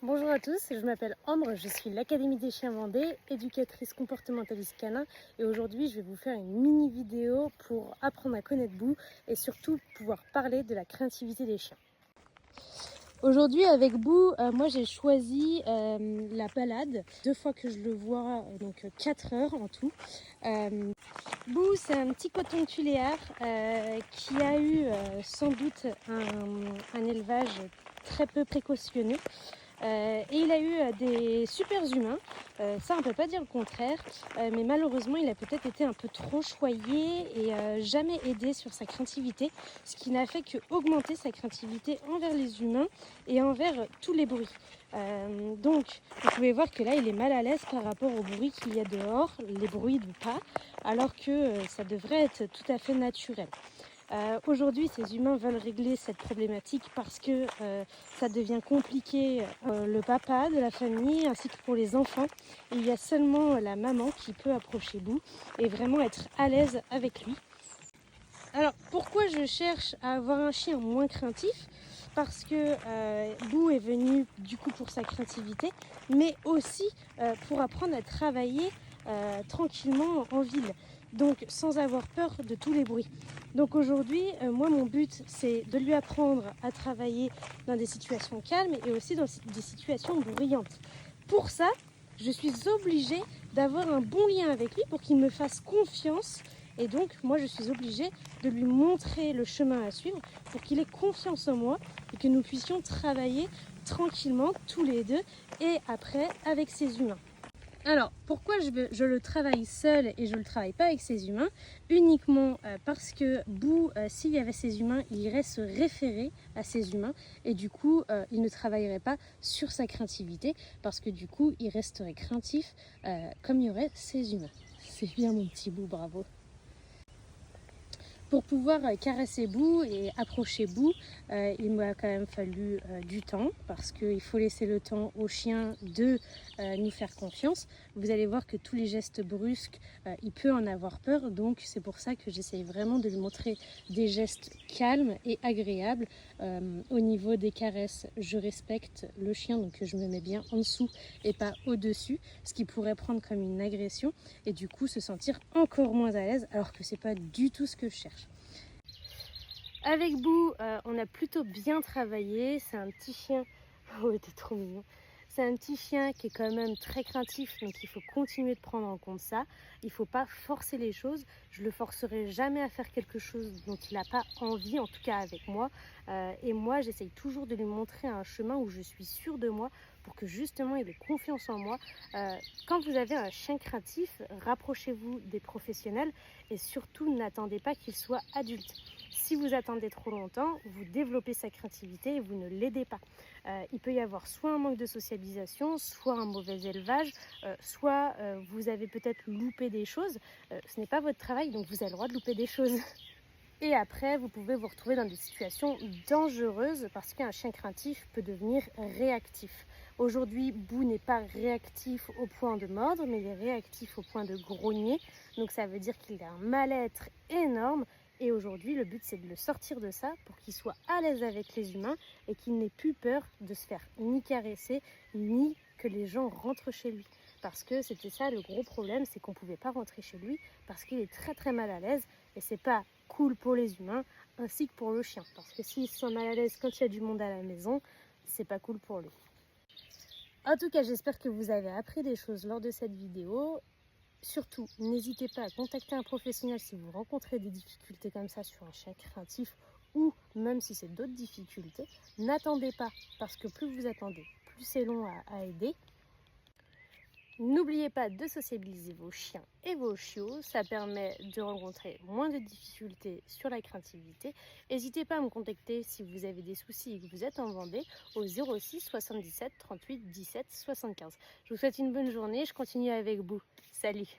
Bonjour à tous, je m'appelle Ambre, je suis l'Académie des chiens Vendée, éducatrice comportementaliste canin et aujourd'hui je vais vous faire une mini vidéo pour apprendre à connaître Boo et surtout pouvoir parler de la craintivité des chiens. Aujourd'hui avec Boo, moi j'ai choisi la balade, 2 fois que je le vois, donc 4 heures en tout. Boo c'est un petit coton tuléar qui a eu sans doute un élevage très peu précautionneux. Et il a eu des super humains, ça on ne peut pas dire le contraire, mais malheureusement il a peut-être été un peu trop choyé et jamais aidé sur sa craintivité, ce qui n'a fait qu'augmenter sa craintivité envers les humains et envers tous les bruits. Donc vous pouvez voir que là il est mal à l'aise par rapport aux bruits qu'il y a dehors, les bruits du pas, alors que ça devrait être tout à fait naturel. Aujourd'hui, ces humains veulent régler cette problématique parce que ça devient compliqué le papa de la famille ainsi que pour les enfants. Il y a seulement la maman qui peut approcher Boo et vraiment être à l'aise avec lui. Alors, pourquoi je cherche à avoir un chien moins craintif ? Parce que Boo est venu du coup pour sa craintivité, mais aussi pour apprendre à travailler tranquillement en ville, donc sans avoir peur de tous les bruits. Donc aujourd'hui, moi mon but c'est de lui apprendre à travailler dans des situations calmes et aussi dans des situations bruyantes. Pour ça, je suis obligée d'avoir un bon lien avec lui pour qu'il me fasse confiance. Et donc, moi, je suis obligée de lui montrer le chemin à suivre pour qu'il ait confiance en moi et que nous puissions travailler tranquillement tous les deux et après avec ces humains. Alors, pourquoi je le travaille seul et je ne le travaille pas avec ces humains ? Uniquement parce que Boo, s'il y avait ces humains, il irait se référer à ces humains et du coup, il ne travaillerait pas sur sa craintivité parce que du coup, il resterait craintif comme il y aurait ces humains. C'est bien mon petit Boo, bravo. Pour pouvoir caresser Boo et approcher Boo, il m'a quand même fallu du temps parce qu'il faut laisser le temps au chien de nous faire confiance. Vous allez voir que tous les gestes brusques, il peut en avoir peur, donc c'est pour ça que j'essaye vraiment de lui montrer des gestes calmes et agréables. Au niveau des caresses, je respecte le chien, donc je me mets bien en dessous et pas au-dessus, ce qui pourrait prendre comme une agression et du coup se sentir encore moins à l'aise alors que c'est pas du tout ce que je cherche. Avec Boo, on a plutôt bien travaillé. C'est un petit chien. Oh, t'es trop mignon. C'est un petit chien qui est quand même très craintif, donc il faut continuer de prendre en compte ça. Il ne faut pas forcer les choses. Je ne le forcerai jamais à faire quelque chose dont il n'a pas envie, en tout cas avec moi. Et moi, j'essaye toujours de lui montrer un chemin où je suis sûre de moi pour que justement il ait confiance en moi. Quand vous avez un chien craintif, rapprochez-vous des professionnels et surtout n'attendez pas qu'il soit adulte. Si vous attendez trop longtemps, vous développez sa craintivité et vous ne l'aidez pas. Il peut y avoir soit un manque de socialisation, soit un mauvais élevage, soit vous avez peut-être loupé des choses. Ce n'est pas votre travail, donc vous avez le droit de louper des choses. Et après, vous pouvez vous retrouver dans des situations dangereuses parce qu'un chien craintif peut devenir réactif. Aujourd'hui, Boo n'est pas réactif au point de mordre, mais il est réactif au point de grogner. Donc ça veut dire qu'il a un mal-être énorme. Et aujourd'hui, le but, c'est de le sortir de ça pour qu'il soit à l'aise avec les humains et qu'il n'ait plus peur de se faire ni caresser, ni que les gens rentrent chez lui. Parce que c'était ça le gros problème, c'est qu'on ne pouvait pas rentrer chez lui parce qu'il est très très mal à l'aise et c'est pas cool pour les humains ainsi que pour le chien. Parce que s'il se sent mal à l'aise quand il y a du monde à la maison, c'est pas cool pour lui. En tout cas, j'espère que vous avez appris des choses lors de cette vidéo. Surtout, n'hésitez pas à contacter un professionnel si vous rencontrez des difficultés comme ça sur un chien craintif ou même si c'est d'autres difficultés. N'attendez pas parce que plus vous attendez, plus c'est long à aider. N'oubliez pas de sociabiliser vos chiens et vos chiots, ça permet de rencontrer moins de difficultés sur la craintivité. N'hésitez pas à me contacter si vous avez des soucis et que vous êtes en Vendée au 06 77 38 17 75. Je vous souhaite une bonne journée, je continue avec Boo. Salut!